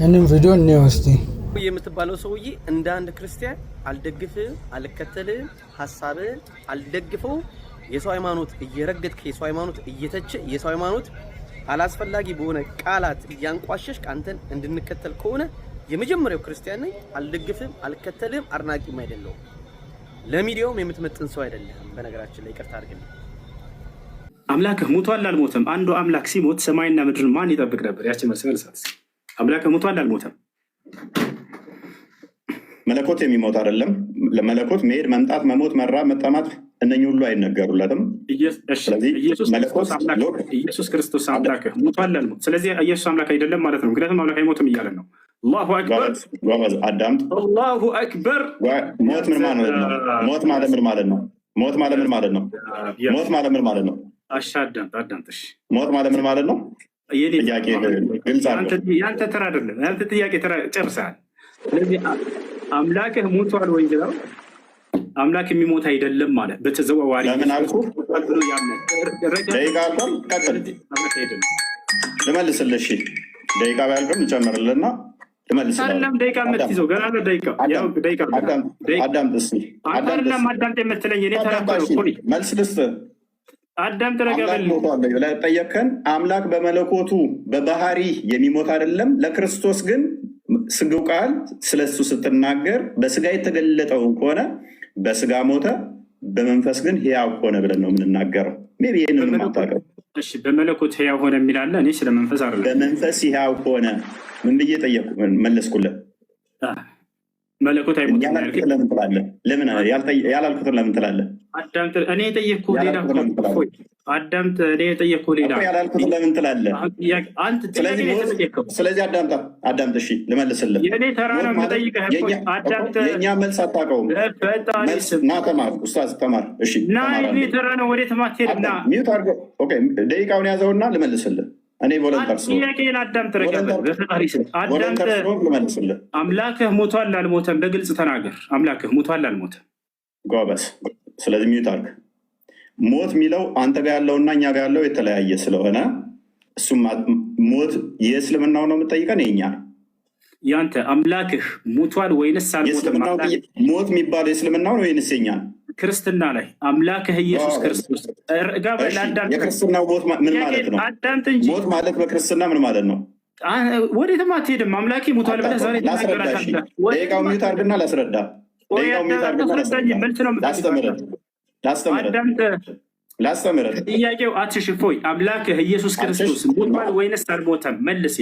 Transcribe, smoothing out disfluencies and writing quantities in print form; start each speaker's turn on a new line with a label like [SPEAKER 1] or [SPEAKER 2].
[SPEAKER 1] ያንን ቪዲዮ እንየው እስቲ።
[SPEAKER 2] የምትባለው ሰውዬ እንደ አንድ ክርስቲያን አልደግፍም፣ አልከተልም፣ ሐሳብን አልደግፈው፣ የሰው ሃይማኖት እየረገጥክ የሰው ሃይማኖት እየተቸ የሰው ሃይማኖት አላስፈላጊ በሆነ ቃላት እያንቋሸሽ አንተን እንድንከተል ከሆነ የመጀመሪያው ክርስቲያን ነኝ። አልደግፍም፣ አልከተልም፣ አድናቂም አይደለሁም። ለሚዲያውም የምትመጥን ሰው አይደለም። በነገራችን ላይ ይቅርታ አድርግልኝ።
[SPEAKER 3] አምላክህ ሙቷል አልሞተም? አንዱ አምላክ ሲሞት ሰማይና ምድርን ማን ይጠብቅ ነበር? ያቺ መልሳት። አምላክህ ሙቷል አልሞተም?
[SPEAKER 4] መለኮት የሚሞት አይደለም። ለመለኮት መሄድ፣ መምጣት፣ መሞት፣ መራብ፣ መጠማት እነኚህ ሁሉ አይነገሩለትም።
[SPEAKER 3] ኢየሱስ ክርስቶስ አምላክህ ሙቷል አልሞት? ስለዚህ ኢየሱስ አምላክ አይደለም ማለት ነው። ምክንያቱም አምላክ አይሞትም እያለን ነው። አላሁ አክበር።
[SPEAKER 4] አዳምጥ።
[SPEAKER 3] አላሁ አክበር።
[SPEAKER 4] ሞት ምን ማለት ነው? ሞት ማለት ምን ማለት ነው? ሞት ማለት ምን ማለት ነው? ሞት ማለት ምን ማለት ነው?
[SPEAKER 3] አዳምጥሽ።
[SPEAKER 4] ሞት ማለት ምን ማለት ነው? ጥያቄ ግልጽ አድርገው።
[SPEAKER 3] ያንተ ተራ አይደለም። ያንተ ጥያቄ ተራ ጨርሰሃል። ስለዚህ አምላክህ ሙቷል ወይ ነው? አምላክ የሚሞት አይደለም ማለት በተዘዋዋሪ
[SPEAKER 4] ለምን አልኩ? ደቂቃ አልኳል። ቀጥል። ልመልስልህ። ደቂቃ ባያልቅም እንጨምርልና
[SPEAKER 3] አይደለም ደቂቃ የምትይዘው ገና ነው። ደቂቃ
[SPEAKER 4] አዳምጥ እስኪ።
[SPEAKER 3] አይደለም አዳምጥ የምትለኝ እኔ ተናገርኩ።
[SPEAKER 4] መልስ ልስጥህ።
[SPEAKER 3] አዳምጥ። ረጋበል
[SPEAKER 4] ጠየቅከን። አምላክ በመለኮቱ በባህሪ የሚሞት አይደለም። ለክርስቶስ ግን ስግው ቃል ስለሱ ስትናገር በስጋ የተገለጠውን ከሆነ በስጋ ሞተ፣ በመንፈስ ግን ሕያው ሆነ ብለን ነው የምንናገረው። ሜይ ቢ ይህንን ማታውቀው።
[SPEAKER 3] እሺ በመለኮት ሕያው ሆነ የሚላለ እኔ ስለ መንፈስ አይደለም።
[SPEAKER 4] በመንፈስ ሕያው ሆነ ምን ብዬ ጠየቅኩ? መለስኩለት።
[SPEAKER 3] መለኮት አይሞትም
[SPEAKER 4] ለምን ትላለህ? ለምን ያላልኩትን ለምን ትላለህ?
[SPEAKER 3] አዳምጥ። እኔ የጠየቅኩህ ሌላ አዳምጥ። እኔ የጠየቅኩህ ሌላ
[SPEAKER 4] ያላልኩትን ለምን ትላለህ? ስለዚህ አዳምጥ። እሺ ልመልስልህ።
[SPEAKER 3] የእኔ ተራ ነው የምጠይቅህ። አዳምጥ።
[SPEAKER 4] የእኛ መልስ አታውቀውም። ና ተማር፣ ኡስታዝ ተማር። እሺ
[SPEAKER 3] ና፣ የእኔ ተራ ነው። ወዴት ማትሄድ? ና
[SPEAKER 4] ሚዩት አድርገው። ኦኬ ደቂቃውን ያዘውና ልመልስልህ። እኔ ቮለንተር
[SPEAKER 3] ጥያቄን አዳምጥ።
[SPEAKER 4] ልመልስልህ።
[SPEAKER 3] አምላክህ ሙቷል አልሞተም? በግልጽ ተናገር። አምላክህ ሙቷል አልሞተም?
[SPEAKER 4] ጎበዝ። ስለዚህ ሚዩት አድርግ። ሞት የሚለው አንተ ጋር ያለውና እኛ ጋር ያለው የተለያየ ስለሆነ እሱም ሞት የእስልምናው ነው የምጠይቀን፣ የኛ
[SPEAKER 3] ያንተ አምላክህ ሙቷል ወይንስ አልሞተም?
[SPEAKER 4] ሞት የሚባለው የእስልምናው ነው ወይንስ የኛ?
[SPEAKER 3] ክርስትና ላይ አምላክህ ኢየሱስ ክርስቶስ
[SPEAKER 4] የክርስትናው ሞት ምን ማለት ነው?
[SPEAKER 3] አዳምጥ እንጂ
[SPEAKER 4] ሞት ማለት በክርስትና ምን ማለት ነው?
[SPEAKER 3] ወዴትም አትሄድም። አምላኬ ሙቷል ብለህ ዛሬ ትናገራለህ።
[SPEAKER 4] ደቂቃው ሚዩት አድርግና ላስረዳ።
[SPEAKER 3] ላስተምርህ። ጥያቄው አትሽፎይ። አምላክህ ኢየሱስ ክርስቶስ ሙቷል ወይንስ አልሞተም? መልስ።